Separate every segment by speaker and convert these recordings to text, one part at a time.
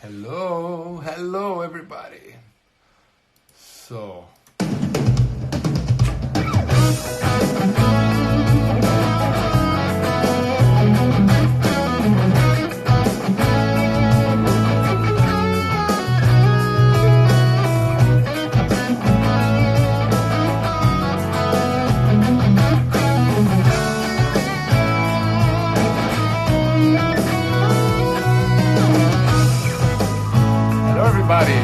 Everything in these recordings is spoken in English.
Speaker 1: Hello everybody. So everybody.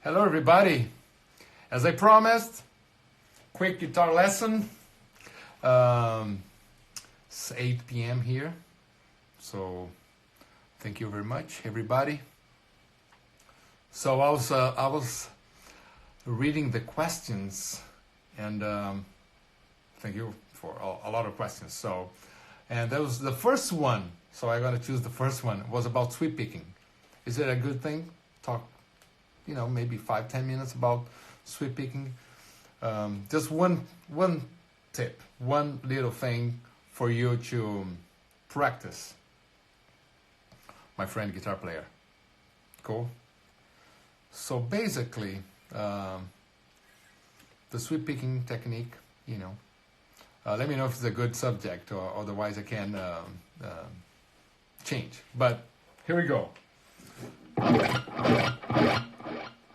Speaker 1: Hello everybody. As I promised, quick guitar lesson. It's 8 p.m. here, so thank you very much everybody. So I was reading the questions, and thank you for a lot of questions. So, and that was the first one, so I'm gonna choose the first one. Was about sweep picking. Is it a good thing? Talk, maybe 5-10 minutes about sweep picking. Just one tip, one little thing for you to practice. My friend guitar player. Cool. So basically, the sweep picking technique, let me know if it's a good subject, or otherwise I can change. But here we go.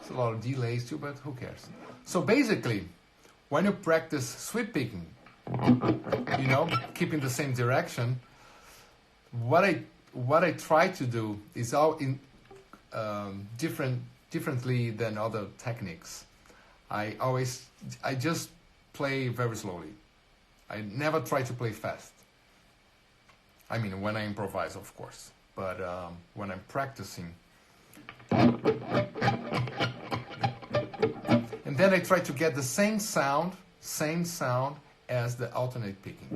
Speaker 1: A lot of delays too, but who cares? So basically, when you practice sweep picking, keeping the same direction, what I try to do is all in differently than other techniques. I just play very slowly. I never try to play fast. I mean, when I improvise, of course, but when I'm practicing. And then I try to get the same sound as the alternate picking.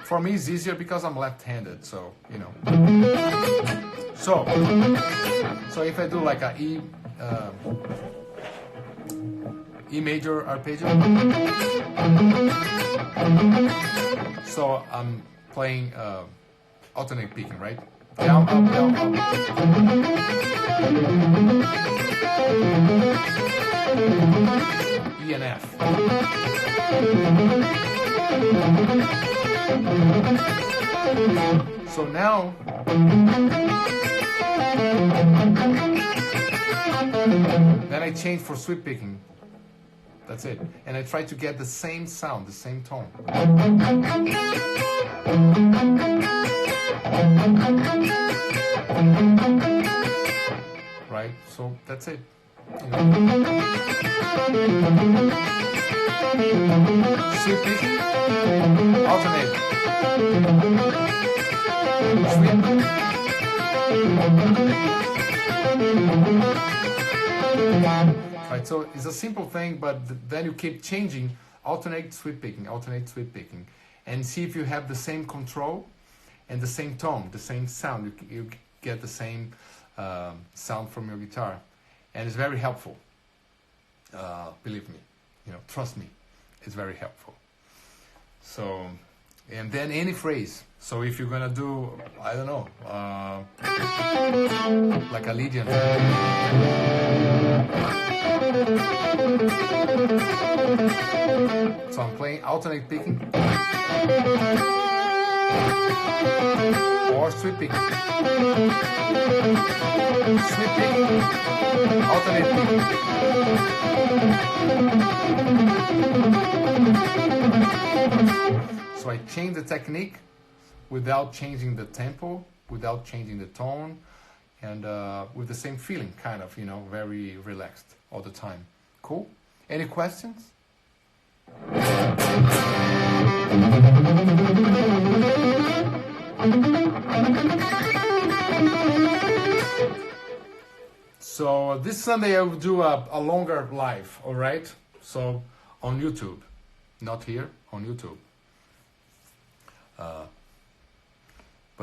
Speaker 1: For me, it's easier because I'm left-handed, so, So if I do like a E major arpeggio, so I'm playing alternate picking, right? Down, up, down, up. E and F. So now, then I change for sweep picking. That's it. And I try to get the same sound, the same tone. Right? So that's it. Sweep picking, alternate, sweep, right? So it's a simple thing, but then you keep changing, alternate sweep picking, and see if you have the same control and the same tone, the same sound. You get the same sound from your guitar, and it's very helpful. Believe me, trust me, it's very helpful. So, and then any phrase. So if you're gonna do, I don't know, like a Lydian. So I'm playing alternate picking, or sweep picking. Sweep picking, alternate picking. So I change the technique without changing the tempo, without changing the tone, and with the same feeling, kind of, very relaxed all the time. Cool? Any questions? So this Sunday I will do a longer live, all right? So on YouTube, not here, on YouTube. But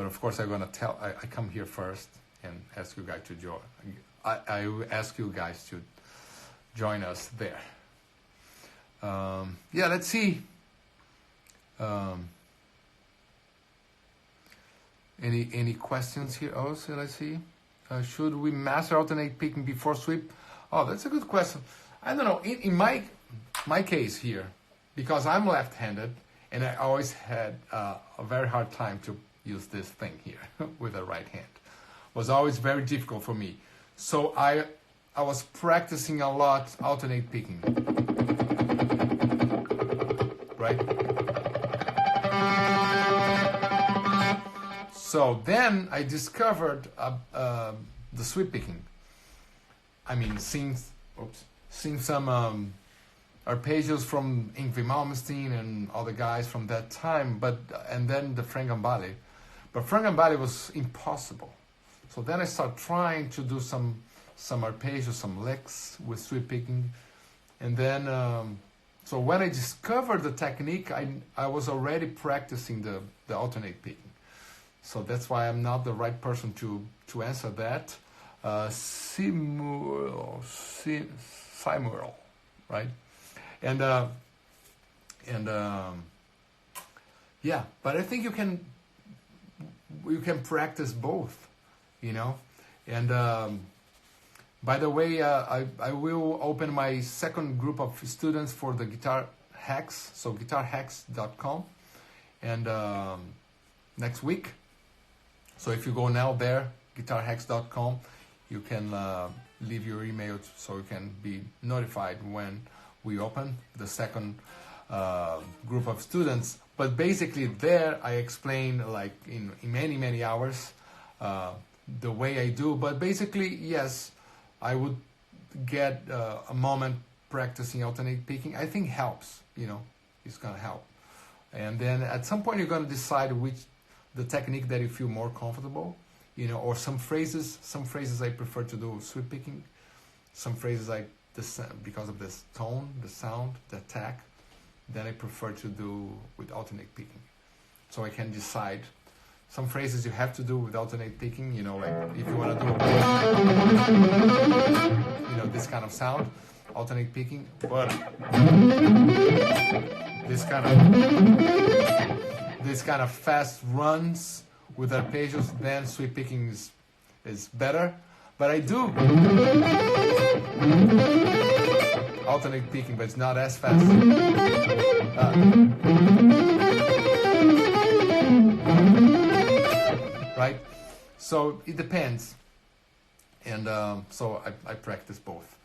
Speaker 1: of course I'm gonna I come here first and ask you guys to join. I will ask you guys to join us there. Yeah, let's see. Any questions here? Also, let's see. Should we master alternate picking before sweep? Oh, that's a good question. I don't know. In my case here, because I'm left-handed, and I always had a very hard time to use this thing here with the right hand. It was always very difficult for me. So I was practicing a lot alternate picking. Right? So then I discovered the sweep picking. I mean, seeing some arpeggios from Yngwie Malmsteen and all the guys from that time, and then the frangambale. But frangambale was impossible. So then I started trying to do some arpeggios, some licks with sweep picking, and then so when I discovered the technique, I was already practicing the alternate picking. So that's why I'm not the right person to answer that. Simural, right? And yeah, but I think you can practice both, And by the way, I will open my second group of students for the guitar hacks, so guitarhacks.com, and next week. So if you go now there, guitarhacks.com, you can leave your email so you can be notified when we open the second group of students. But basically there I explain, like in many hours, the way I do. But basically, yes, I would get a moment practicing alternate picking. I think helps, it's gonna help. And then at some point you're gonna decide the technique that you feel more comfortable, or some phrases I prefer to do sweep picking. Some phrases because of this tone, the sound, the attack, then I prefer to do with alternate picking. So I can decide. Some phrases you have to do with alternate picking, like if you want to do, this kind of sound, alternate picking, but this kind of fast runs with arpeggios, then sweep picking is better. But I do alternate picking, but it's not as fast. Right? So it depends. And so I practice both.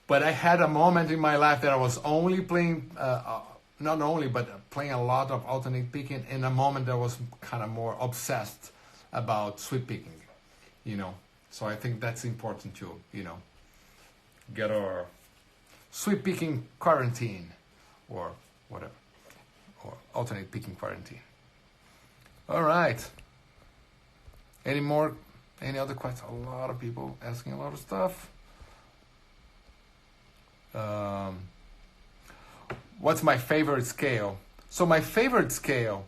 Speaker 1: But I had a moment in my life that I was only playing, but playing a lot of alternate picking, and a moment that I was kind of more obsessed about sweep picking, So I think that's important to, get our sweep picking quarantine or whatever, or alternate picking quarantine. All right. Any other questions? A lot of people asking a lot of stuff. What's my favorite scale? So my favorite scale,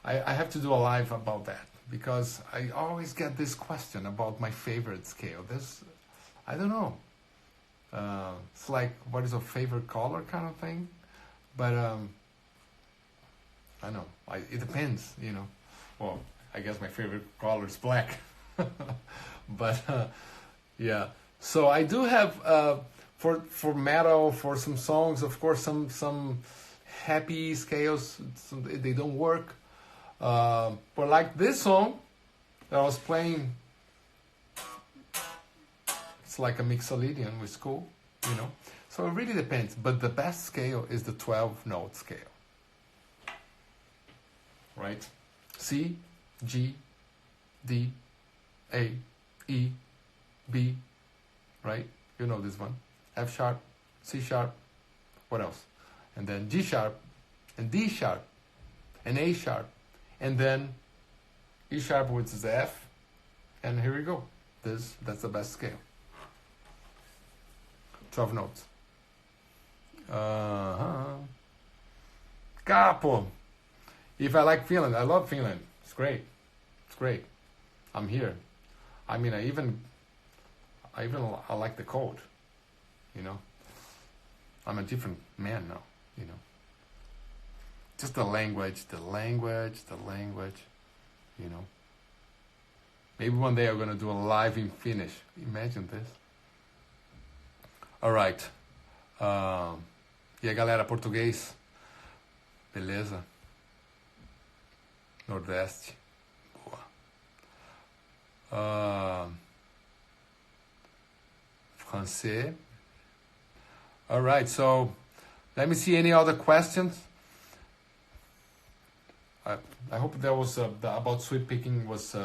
Speaker 1: I have to do a live about that, because I always get this question about my favorite scale. I don't know. It's like, what is your favorite color kind of thing? But I know. It depends, Well, I guess my favorite color is black. But yeah. So I do have for metal, for some songs, of course, some happy scales. They don't work. But like this song that I was playing, it's like a mixolydian, which is cool, you know. So it really depends. But the best scale is the 12-note scale, right? C, G, D, A, E, B, right? You know this one. F sharp, C sharp, what else? And then G sharp, and D sharp, and A sharp, and then E sharp, which is F, and here we go. That's the best scale. 12 notes. Capo. If I like Finland, I love Finland. It's great. It's great. I'm here. I mean, I like the cold. You know. I'm a different man now. You know. Just the language. You know. Maybe one day I'm gonna do a live in Finnish. Imagine this. Alright. E aí, galera, português? Beleza? Nordeste. Boa. Français. Alright, so let me see any other questions. I hope that was about sweep picking was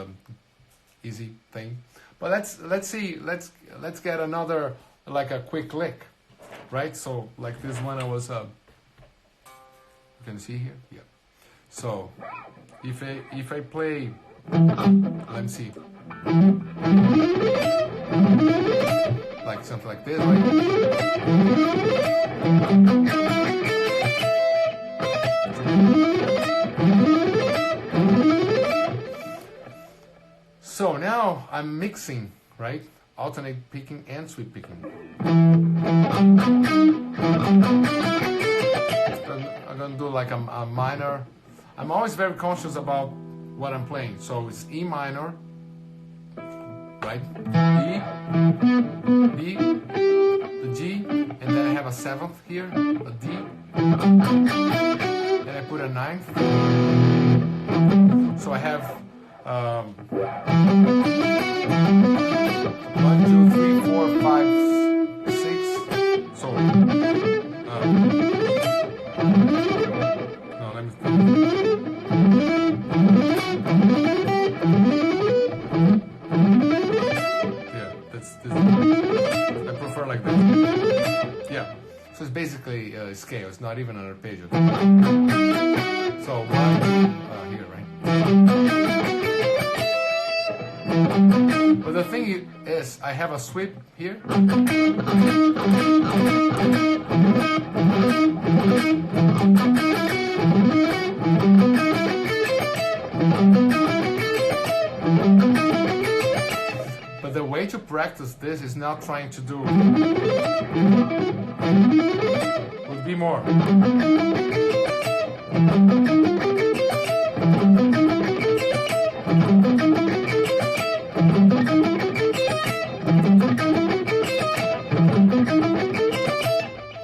Speaker 1: easy thing. But let's see. Let's get another, like a quick lick, right? So like this one, I was you can see here, yeah. So if I play, let me see, like something like this, right? So now I'm mixing, right? Alternate picking and sweep picking. I'm gonna do like a minor. I'm always very conscious about what I'm playing. So it's E minor, right? E, B, the G, and then I have a seventh here, a D. Then I put a ninth. So I have 1, 2, 3, 4, 5, 6. So no, let me. Yeah, that's this. I prefer like that. Yeah. So it's basically a scale. It's not even an arpeggio. So one here, right? But the thing is, I have a sweep here. But the way to practice this is not trying to do would be more.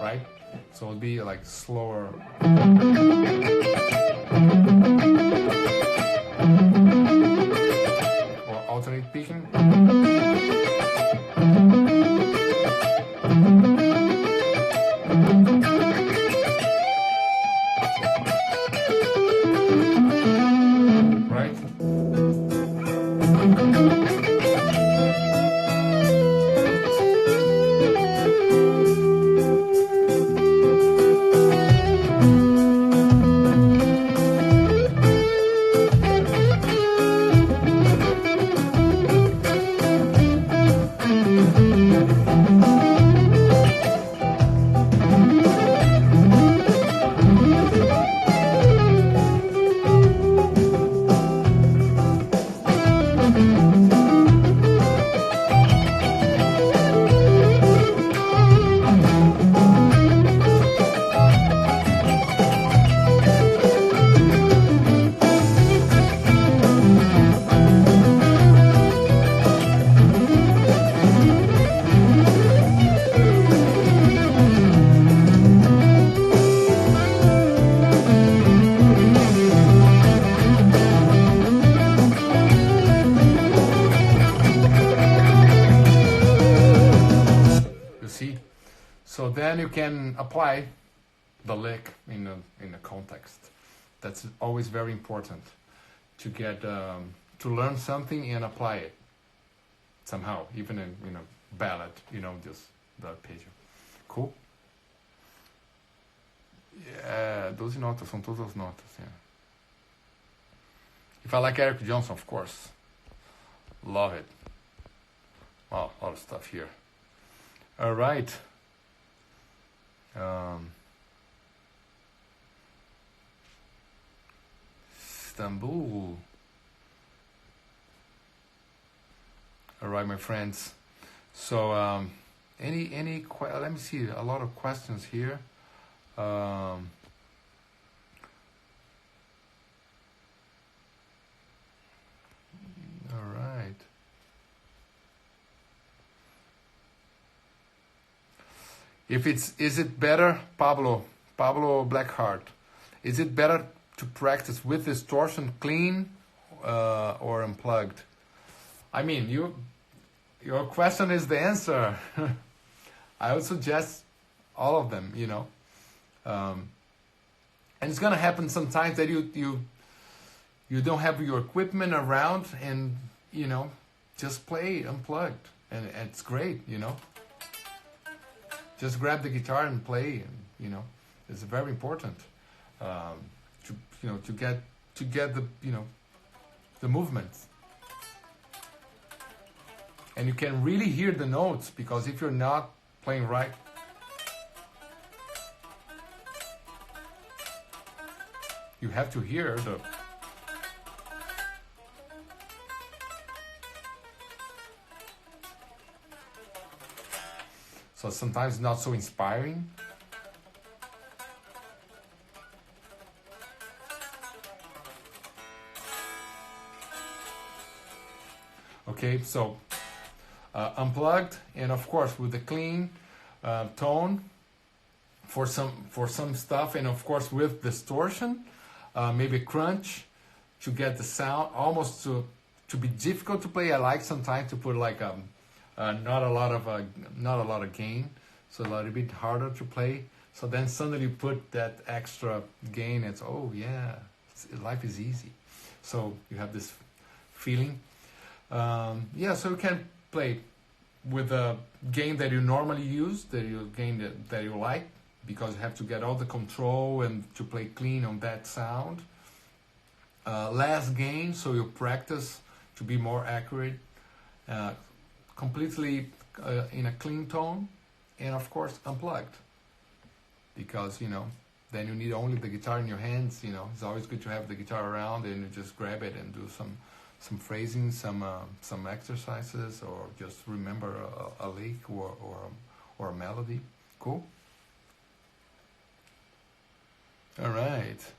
Speaker 1: Right? So it'll be like slower. Or alternate picking. Right? So then you can apply the lick in a context. That's always very important to get to learn something and apply it somehow, even in a ballad, just the arpeggio. Cool. Yeah, 12 notas, são todas as notas. Yeah. If I like Eric Johnson, of course. Love it. Wow, a lot of stuff here. All right. Istanbul. All right, my friends. So, let me see, a lot of questions here. All right. Is it better, Pablo Blackheart, is it better to practice with distortion clean or unplugged? I mean, your question is the answer. I would suggest all of them, and it's gonna happen sometimes that you don't have your equipment around, and just play unplugged, and it's great, Just grab the guitar and play, and it's very important to get the movements. And you can really hear the notes, because if you're not playing right, you have to hear the... So sometimes not so inspiring. Okay, so unplugged, and of course with the clean tone for some stuff, and of course with distortion, maybe crunch to get the sound almost to be difficult to play. I like sometimes to put like not a lot of gain, so a little bit harder to play. So then suddenly you put that extra gain. It's life is easy. So you have this feeling. So you can play with a gain that you normally use, that you like, because you have to get all the control and to play clean on that sound. Less gain, so you practice to be more accurate. Completely in a clean tone, and of course unplugged, because then you need only the guitar in your hands. It's always good to have the guitar around, and you just grab it and do some phrasing, some exercises, or just remember a lick or a melody. Cool. All right.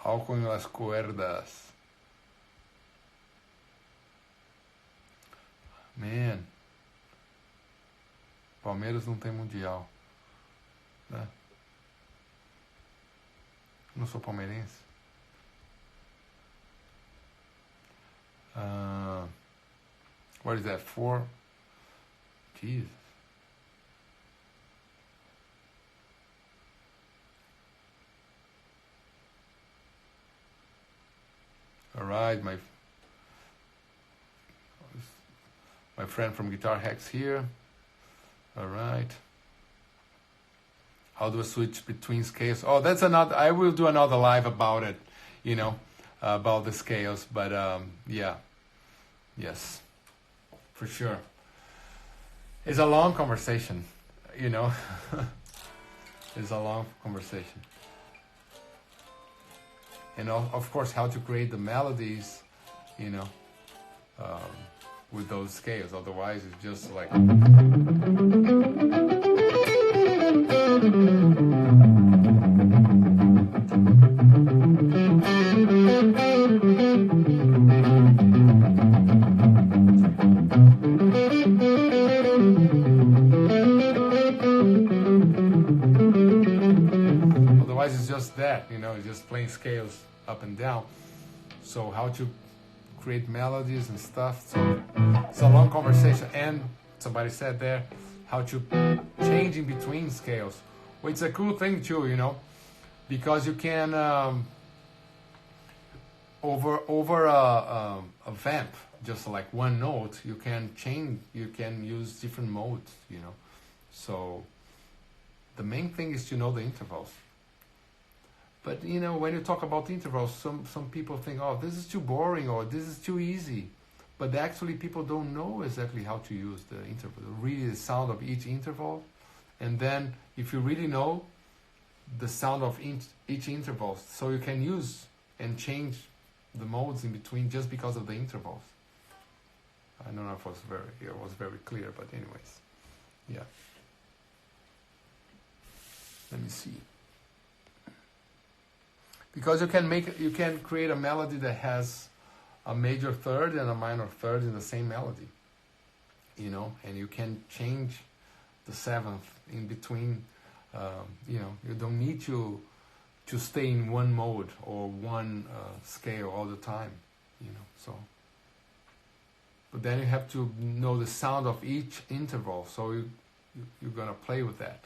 Speaker 1: Álcool en las cuerdas. Man. Palmeiras não tem mundial. Né? Não sou palmeirense. What is that for? Jesus. All right, my friend from Guitar Hacks here. All right. How do I switch between scales? Oh, that's another. I will do another live about it. About the scales. But yes, for sure. It's a long conversation. It's a long conversation. And of course, how to create the melodies, with those scales. Otherwise, it's just like... Otherwise, it's just just that, just playing scales up and down. So how to create melodies and stuff. So it's a long conversation. And somebody said there, how to change in between scales. Well, it's a cool thing too, because you can over a vamp, just like one note, you can change, you can use different modes, So the main thing is to know the intervals. But when you talk about intervals, some people think, oh, this is too boring or this is too easy. But actually people don't know exactly how to use the interval, really the sound of each interval. And then if you really know the sound of each interval, so you can use and change the modes in between just because of the intervals. I don't know if it was very clear, but anyways, yeah. Let me see. Because you can create a melody that has a major third and a minor third in the same melody, and you can change the seventh in between. You don't need to stay in one mode or one scale all the time, So, but then you have to know the sound of each interval, so you're gonna play with that,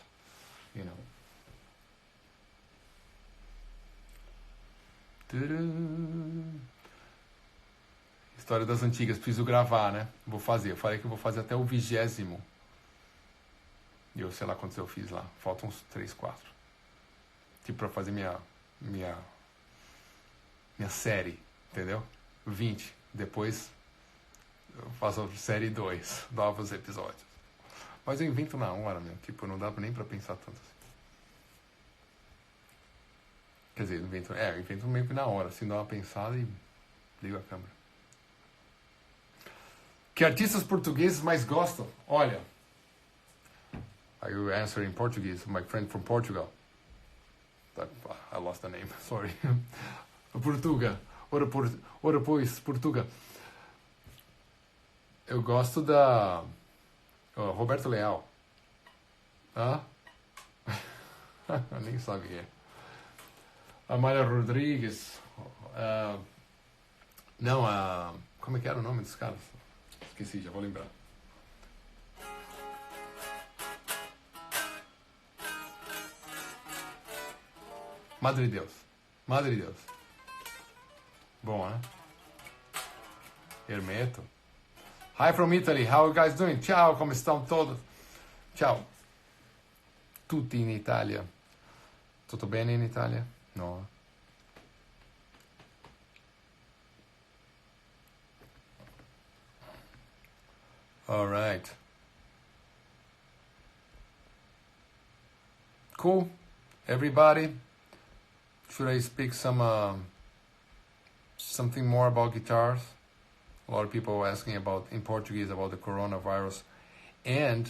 Speaker 1: História das antigas, preciso gravar, né? Vou fazer, eu falei que eu vou fazer até o 20º. E eu sei lá quantos eu fiz lá, faltam uns 3, 4. Tipo, pra fazer minha série, entendeu? 20, depois eu faço a série 2, novos episódios. Mas eu invento na hora, meu, tipo, não dá nem pra pensar tanto assim. Quer dizer, eu invento meio que na hora, assim, dá uma pensada e ligo a câmera. Que artistas portugueses mais gostam? Olha, I will answer in Portuguese, my friend from Portugal. I lost the name, sorry. Portuga, ora pois, Portuga. Eu gosto da Roberto Leal. Hã? Nem sabe quem é. Amália Rodrigues. Como é que era o nome dos caras? Esqueci, já vou lembrar. Madre Deus. Bom, né? Hermeto. Hi from Italy, how are you guys doing? Ciao, come estão todos? Ciao. Tutti in Italia. Tutto bene in Italia? No. All right. Cool. Everybody, should I speak something more about guitars? A lot of people are asking in Portuguese about the coronavirus, and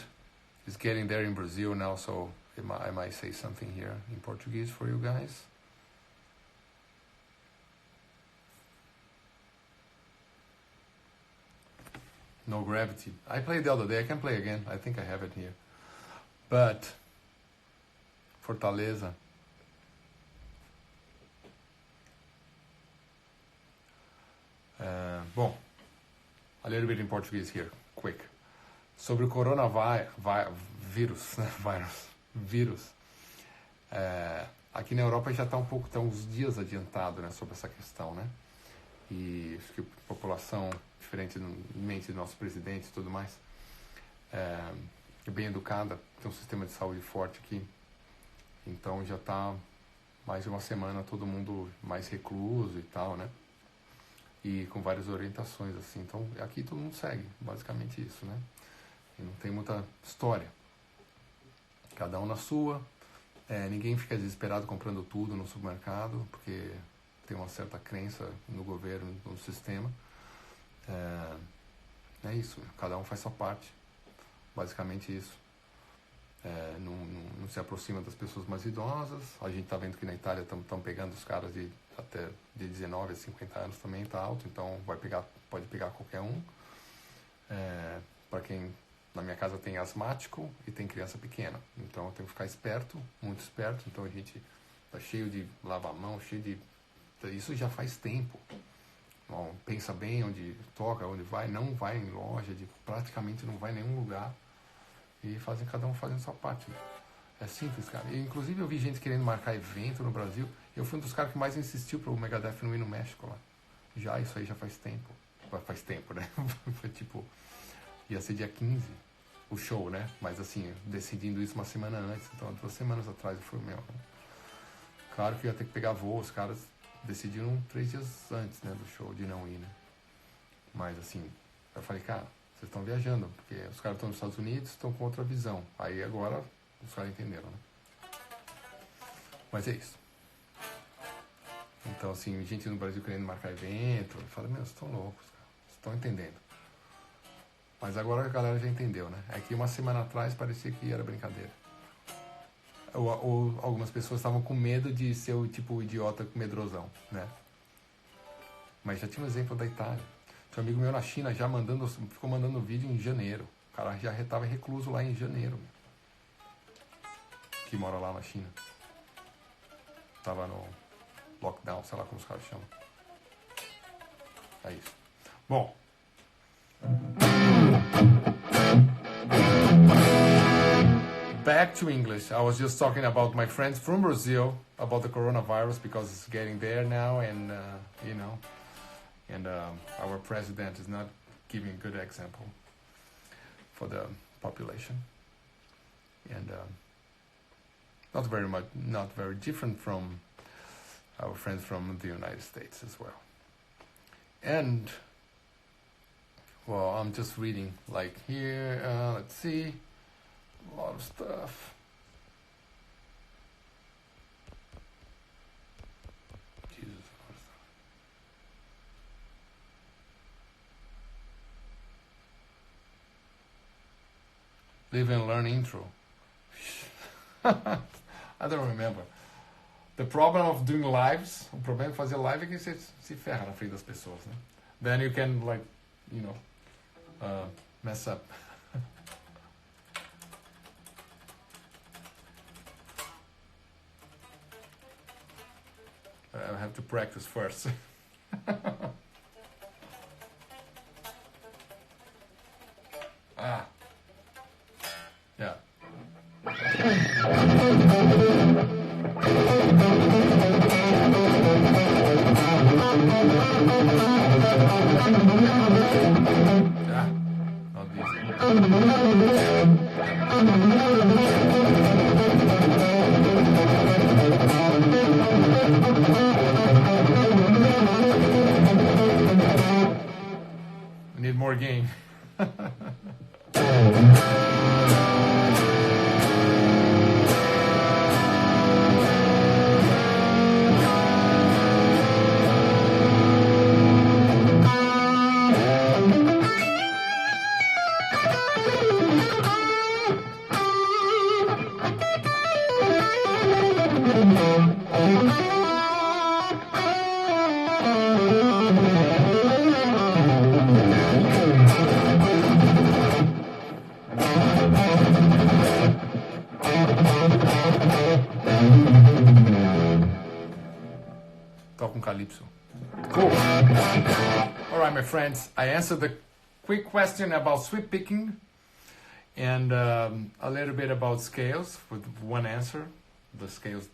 Speaker 1: it's getting there in Brazil now, so I might say something here in Portuguese for you guys. No Gravity. I played the other day. I can play again. I think I have it here. But Fortaleza. Bom, a little bit in Portuguese here, quick. Sobre o coronavírus, né? Vírus. Aqui na Europa já está uns dias adiantado, né, sobre essa questão, né? E acho que a população, diferentemente do nosso presidente e tudo mais, é bem educada, tem um sistema de saúde forte aqui. Então já está mais de uma semana todo mundo mais recluso e tal, né? E com várias orientações, assim. Então aqui todo mundo segue, basicamente isso, né? E não tem muita história. Cada um na sua. Ninguém fica desesperado comprando tudo no supermercado, porque tem uma certa crença no governo, no sistema. É isso, cada um faz sua parte. Basicamente isso. Não se aproxima das pessoas mais idosas. A gente está vendo que na Itália estão pegando os caras até de 19 a 50 anos também, está alto, então pode pegar qualquer um. Para quem na minha casa tem asmático e tem criança pequena, então eu tenho que ficar esperto, muito esperto. Então a gente tá cheio de lava-mão, cheio de... Isso já faz tempo. Bom, pensa bem onde toca, onde vai, não vai em loja, praticamente não vai em nenhum lugar. E cada um fazendo sua parte. É simples, cara. E, inclusive eu vi gente querendo marcar evento no Brasil. Eu fui um dos caras que mais insistiu pro Megadeth não ir no México lá. Já, isso aí já faz tempo. Faz tempo, né? Foi tipo... Ia ser dia 15 o show, né? Mas assim, decidindo isso uma semana antes. Então, 2 semanas atrás foi o meu. Né? Claro que ia ter que pegar voo. Os caras decidiram 3 dias antes, né, do show, de não ir, né? Mas assim, eu falei, cara, vocês estão viajando. Porque os caras estão nos Estados Unidos, estão com outra visão. Aí agora, os caras entenderam, né? Mas é isso. Então, assim, gente no Brasil querendo marcar evento. Eu falei, meu, vocês estão loucos, cara. Vocês estão entendendo. Mas agora a galera já entendeu, né? É que uma semana atrás parecia que era brincadeira. Ou algumas pessoas estavam com medo de ser o tipo idiota medrosão, né? Mas já tinha um exemplo da Itália. Tinha um amigo meu na China já ficou mandando vídeo em janeiro. O cara já estava recluso lá em janeiro. Que mora lá na China. Tava no lockdown, sei lá como os caras chamam. É isso. Bom. Back to English. I was just talking about my friends from Brazil about the coronavirus because it's getting there now, and you know, and our president is not giving a good example for the population, and not very different from our friends from the United States as well. And well, I'm just reading like here. Let's see. A lot of stuff. Jesus, a lot of stuff. Live and learn intro. I don't remember. The problem of doing lives, o problema de fazer live é que você se ferra na frente das pessoas, né? Then you can, like, you know, mess up. I have to practice first. Yeah. Not I need more game. Talk Calypso. Cool. All right, my friends. I answered the quick question about sweep picking and a little bit about scales with one answer. The scales,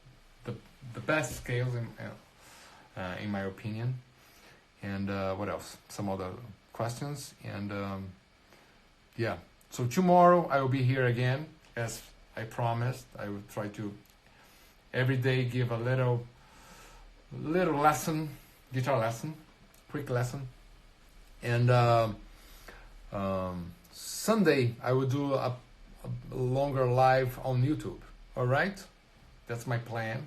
Speaker 1: the best scales in my opinion. And what else? Some other questions. And yeah. So tomorrow I will be here again, as I promised. I will try to every day give a little lesson, guitar lesson, quick lesson. And Sunday I will do a longer live on YouTube. All right, that's my plan.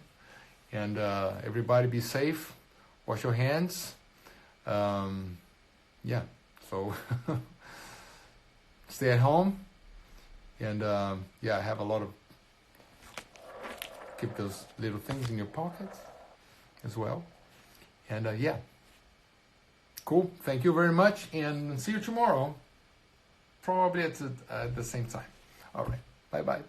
Speaker 1: And everybody be safe, wash your hands. Yeah, so stay at home. And yeah, have a lot of, keep those little things in your pockets as well. And yeah, cool. Thank you very much, and see you tomorrow, probably at the same time. All right, bye bye.